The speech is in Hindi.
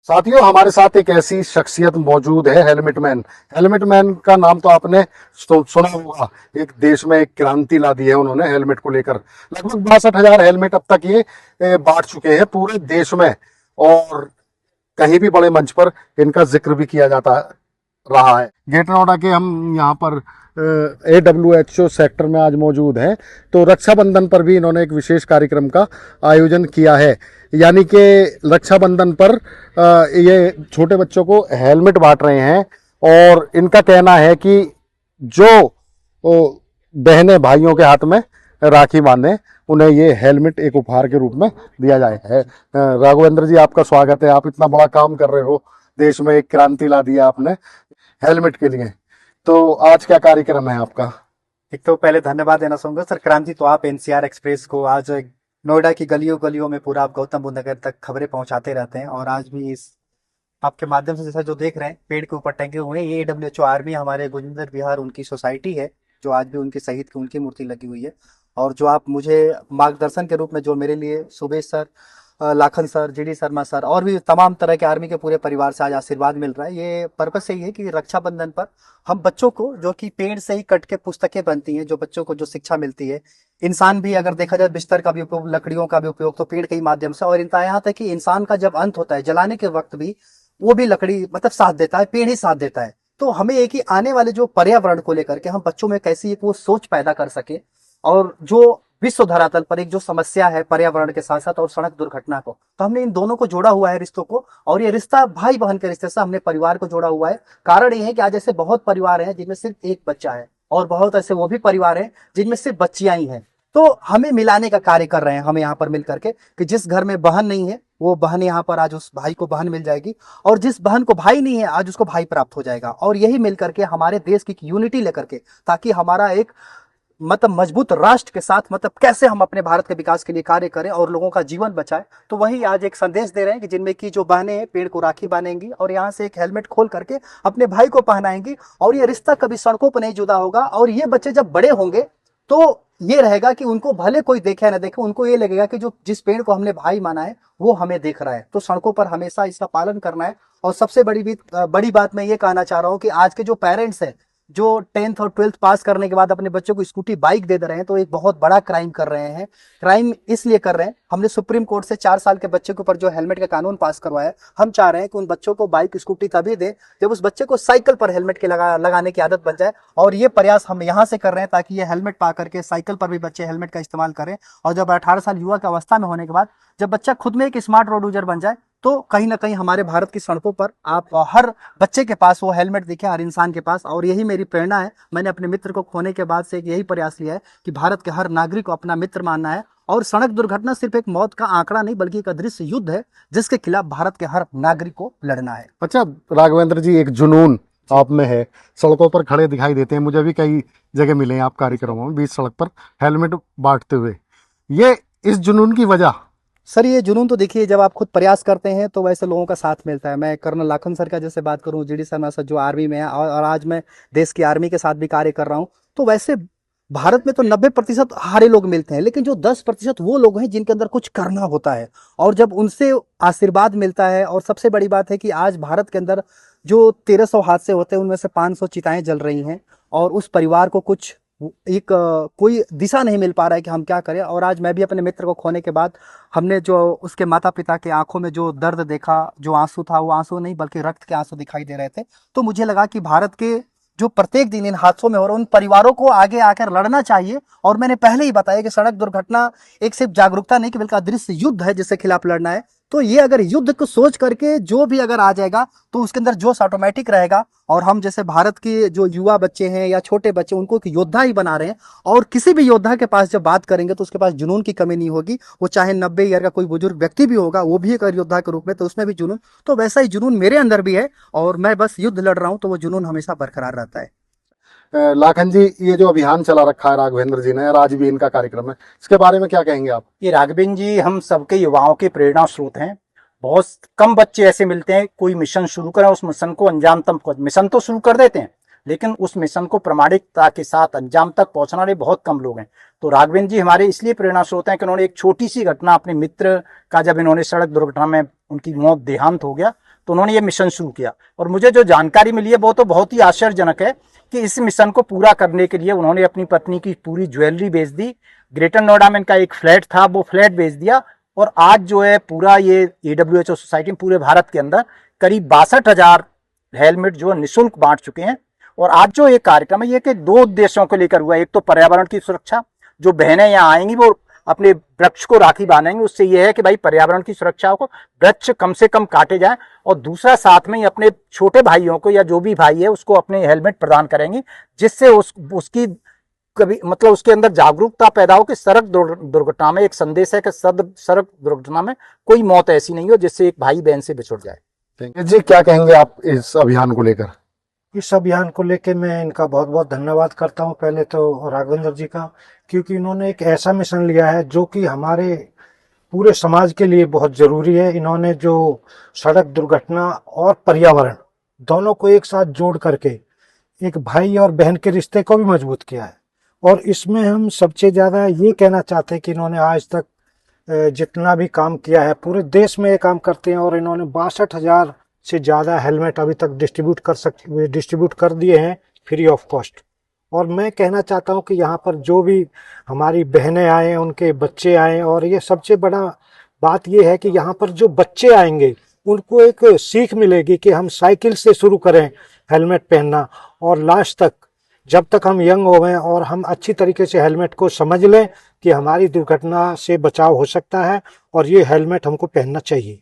साथियों, हमारे साथ एक ऐसी शख्सियत मौजूद है, हेलमेट मैन। हेलमेट मैन का नाम तो आपने सुना होगा। एक देश में एक क्रांति ला दी है उन्होंने हेलमेट को लेकर। लगभग 62,000 हेलमेट अब तक ये बांट चुके हैं पूरे देश में, और कहीं भी बड़े मंच पर इनका जिक्र भी किया जाता रहा है। ग्रेटर नोएडा के हम यहाँ पर AWHO सेक्टर में आज मौजूद हैं। तो रक्षाबंधन पर भी इन्होंने एक विशेष कार्यक्रम का आयोजन किया है, यानी कि रक्षाबंधन पर ये छोटे बच्चों को हेलमेट बांट रहे हैं। और इनका कहना है कि जो बहनें भाइयों के हाथ में राखी बांधे, उन्हें ये हेलमेट एक उपहार के रूप में दिया जाए है। राघवेंद्र जी, आपका स्वागत है। आप इतना बड़ा काम कर रहे हो, देश में एक क्रांति ला दिया आपने हेलमेट के लिए। तो आज क्या कार्यक्रम है आपका? एक तो पहले धन्यवाद देना चाहूंगा सर। क्रांति तो आप NCR एक्सप्रेस को आज नोएडा की गलियों गलियों में पूरा आप गौतम बुद्ध नगर तक खबरें पहुंचाते रहते हैं, और आज भी इस आपके माध्यम से जैसा जो देख रहे हैं पेड़ के ऊपर टंगे हुए हैं, ये AWHO आर्मी हमारे गुजिंदर विहार उनकी सोसाइटी है, जो आज भी उनके शहीद की उनकी मूर्ति लगी हुई है। और जो आप मुझे मार्गदर्शन के रूप में जो मेरे लिए Subesh sir, Lakhan sir, GD Sharma sir और भी तमाम तरह के आर्मी के पूरे परिवार से आज आशीर्वाद मिल रहा है, ये पर्पस यही है कि रक्षाबंधन पर हम बच्चों को, जो कि पेड़ से ही कट के पुस्तकें बनती हैं, जो बच्चों को जो शिक्षा मिलती है, इंसान भी अगर देखा जाए बिस्तर का भी उपयोग, लकड़ियों का भी उपयोग तो पेड़ के ही माध्यम से, और यहाँ तक कि इंसान का जब अंत होता है जलाने के वक्त भी वो भी लकड़ी मतलब साथ देता है, पेड़ ही साथ देता है। तो हमें एक ही आने वाले जो पर्यावरण को लेकर के हम बच्चों में कैसी एक वो सोच पैदा कर सके, और जो विश्व धरातल पर एक जो समस्या है पर्यावरण के साथ साथ और सड़क दुर्घटना को, तो हमने इन दोनों को जोड़ा हुआ है रिश्तों को, और ये रिश्ता भाई बहन के रिश्ते से हमने परिवार को जोड़ा हुआ है। कारण ये है कि आज ऐसे बहुत परिवार हैं जिनमें सिर्फ एक बच्चा है, और बहुत ऐसे वो भी परिवार हैं जिनमें सिर्फ बच्चियां ही हैं। तो हमें मिलाने का कार्य कर रहे हैं हम यहाँ पर मिल करके, कि जिस घर में बहन नहीं है वो बहन यहाँ पर आज उस भाई को बहन मिल जाएगी, और जिस बहन को भाई नहीं है आज उसको भाई प्राप्त हो जाएगा। और यही मिल करके हमारे देश की यूनिटी लेकर के, ताकि हमारा एक मतलब मजबूत राष्ट्र के साथ मतलब कैसे हम अपने भारत के विकास के लिए कार्य करें और लोगों का जीवन बचाएं। तो वही आज एक संदेश दे रहे हैं कि जिनमें की जो बहनें हैं पेड़ को राखी बांधेंगी और यहाँ से एक हेलमेट खोल करके अपने भाई को पहनाएंगी, और ये रिश्ता कभी सड़कों पर नहीं जुदा होगा। और ये बच्चे जब बड़े होंगे तो ये रहेगा कि उनको भले कोई देखे या ना देखे, उनको ये लगेगा कि जो जिस पेड़ को हमने भाई माना है वो हमें देख रहा है। तो सड़कों पर हमेशा इसका पालन करना है। और सबसे बड़ी बात मैं ये कहना चाह रहा हूँ कि आज के जो पेरेंट्स हैं, जो 10th और 12th पास करने के बाद अपने बच्चों को स्कूटी बाइक दे रहे हैं, तो एक बहुत बड़ा क्राइम कर रहे हैं। क्राइम इसलिए कर रहे हैं, हमने सुप्रीम कोर्ट से 4 साल के बच्चे के ऊपर जो हेलमेट का कानून पास करवाया, हम चाह रहे हैं कि उन बच्चों को बाइक स्कूटी तभी दे जब उस बच्चे को साइकिल पर हेलमेट के लगाने की आदत बन जाए। और ये प्रयास हम यहाँ से कर रहे हैं ताकि ये हेलमेट पा करके साइकिल पर भी बच्चे हेलमेट का इस्तेमाल करें। और जब 18 साल युवा की अवस्था में होने के बाद जब बच्चा खुद में एक स्मार्ट रोड यूजर बन जाए, तो कहीं ना कहीं हमारे भारत की सड़कों पर आप हर बच्चे के पास वो हेलमेट दिखे, हर इंसान के पास। और यही मेरी प्रेरणा है। मैंने अपने मित्र को खोने के बाद से यही प्रयास लिया है कि भारत के हर नागरिक को अपना मित्र मानना है। और सड़क दुर्घटना सिर्फ एक मौत का आंकड़ा नहीं, बल्कि एक अदृश्य युद्ध है जिसके खिलाफ भारत के हर नागरिक को लड़ना है। अच्छा राघवेंद्र जी, एक जुनून आप में है, सड़कों पर खड़े दिखाई देते हैं, मुझे भी कई जगह मिले हैं आप कार्यक्रमों में, बीच सड़क पर हेलमेट बांटते हुए। ये इस जुनून की वजह? सर ये जुनून तो देखिए, जब आप खुद प्रयास करते हैं तो वैसे लोगों का साथ मिलता है। मैं कर्नल लाखन सर का जैसे बात करूं, GD शर्मा सर जो आर्मी में है, और आज मैं देश की आर्मी के साथ भी कार्य कर रहा हूं। तो वैसे भारत में तो 90% हारे लोग मिलते हैं, लेकिन जो 10% वो लोग हैं जिनके अंदर कुछ करना होता है, और जब उनसे आशीर्वाद मिलता है। और सबसे बड़ी बात है कि आज भारत के अंदर जो 1300 हादसे होते हैं उनमें से 500 चिताएं जल रही हैं, और उस परिवार को कुछ एक कोई दिशा नहीं मिल पा रहा है कि हम क्या करें। और आज मैं भी अपने मित्र को खोने के बाद हमने जो उसके माता पिता के आंखों में जो दर्द देखा, जो आंसू था, वो आंसू नहीं बल्कि रक्त के आंसू दिखाई दे रहे थे। तो मुझे लगा कि भारत के जो प्रत्येक दिन इन हादसों में हो रहे उन परिवारों को आगे आकर लड़ना चाहिए। और मैंने पहले ही बताया कि सड़क दुर्घटना एक सिर्फ जागरूकता नहीं कि बल्कि अदृश्य युद्ध है जिसके खिलाफ लड़ना है। तो ये अगर युद्ध को सोच करके जो भी अगर आ जाएगा तो उसके अंदर जोश ऑटोमेटिक रहेगा। और हम जैसे भारत के जो युवा बच्चे हैं या छोटे बच्चे, उनको एक योद्धा ही बना रहे हैं। और किसी भी योद्धा के पास जब बात करेंगे तो उसके पास जुनून की कमी नहीं होगी। वो चाहे 90 ईयर का कोई बुजुर्ग व्यक्ति भी होगा, वो भी एक योद्धा के रूप में, तो उसमें भी जुनून, तो वैसा ही जुनून मेरे अंदर भी है। और मैं बस युद्ध लड़ रहा हूँ तो वो जुनून हमेशा बरकरार रहता है। लाखन जी, ये जो अभियान चला रखा है राघवेंद्र जी ने, और आज भी इनका कार्यक्रम है, इसके बारे में क्या कहेंगे आप? ये राघवेंद्र जी हम सबके युवाओं के प्रेरणा स्रोत हैं। बहुत कम बच्चे ऐसे मिलते हैं कोई मिशन शुरू करें, उस मिशन को अंजाम तक, मिशन तो शुरू कर देते हैं लेकिन उस मिशन को प्रामाणिकता के साथ अंजाम तक पहुंचने वाले बहुत कम लोग हैं। तो राघवेंद्र जी हमारे इसलिए प्रेरणा स्रोत हैं कि उन्होंने एक छोटी सी घटना, अपने मित्र का जब इन्होंने सड़क दुर्घटना में उनकी मौत देहांत हो गया, तो उन्होंने ये मिशन शुरू किया। और मुझे जो जानकारी मिली है वो तो बहुत ही आश्चर्यजनक है कि इस मिशन को पूरा करने के लिए उन्होंने अपनी पत्नी की पूरी ज्वेलरी बेच दी, ग्रेटर नोएडा में इनका एक फ्लैट था वो फ्लैट बेच दिया, और आज जो है पूरा ये AWHO सोसाइटी में पूरे भारत के अंदर करीब 62,000 हेलमेट जो है निःशुल्क बांट चुके हैं। और आज जो ये कार्यक्रम है ये कि 2 उद्देश्यों को लेकर हुआ है। एक तो पर्यावरण की सुरक्षा, जो बहनें यहाँ आएंगी वो अपने वृक्ष को राखी बांधेंगे, उससे यह है कि भाई पर्यावरण की सुरक्षा को, वृक्ष कम से कम काटे जाए, और दूसरा साथ में ही अपने छोटे भाइयों को या जो भी भाई है उसको अपने हेलमेट प्रदान करेंगे, जिससे उसकी कभी मतलब उसके अंदर जागरूकता पैदा हो कि सड़क दुर्घटना में एक संदेश है कि सड़क दुर्घटना में कोई मौत ऐसी नहीं हो जिससे एक भाई बहन से बिछुड़ जाए। जी, क्या कहेंगे आप इस अभियान को लेकर? इस अभियान को लेके मैं इनका बहुत बहुत धन्यवाद करता हूं, पहले तो राघवेंद्र जी का, क्योंकि इन्होंने एक ऐसा मिशन लिया है जो कि हमारे पूरे समाज के लिए बहुत जरूरी है। इन्होंने जो सड़क दुर्घटना और पर्यावरण दोनों को एक साथ जोड़ करके एक भाई और बहन के रिश्ते को भी मजबूत किया है। और इसमें हम सबसे ज्यादा ये कहना चाहते हैं कि इन्होंने आज तक जितना भी काम किया है पूरे देश में ये काम करते हैं, और इन्होंने 62,000 से ज़्यादा हेलमेट अभी तक डिस्ट्रीब्यूट कर दिए हैं फ्री ऑफ कॉस्ट। और मैं कहना चाहता हूं कि यहाँ पर जो भी हमारी बहनें आए, उनके बच्चे आए, और ये सबसे बड़ा बात ये है कि यहाँ पर जो बच्चे आएंगे उनको एक सीख मिलेगी कि हम साइकिल से शुरू करें हेलमेट पहनना, और लास्ट तक जब तक हम यंग हो गए और हम अच्छी तरीके से हेलमेट को समझ लें कि हमारी दुर्घटना से बचाव हो सकता है, और ये हेलमेट हमको पहनना चाहिए।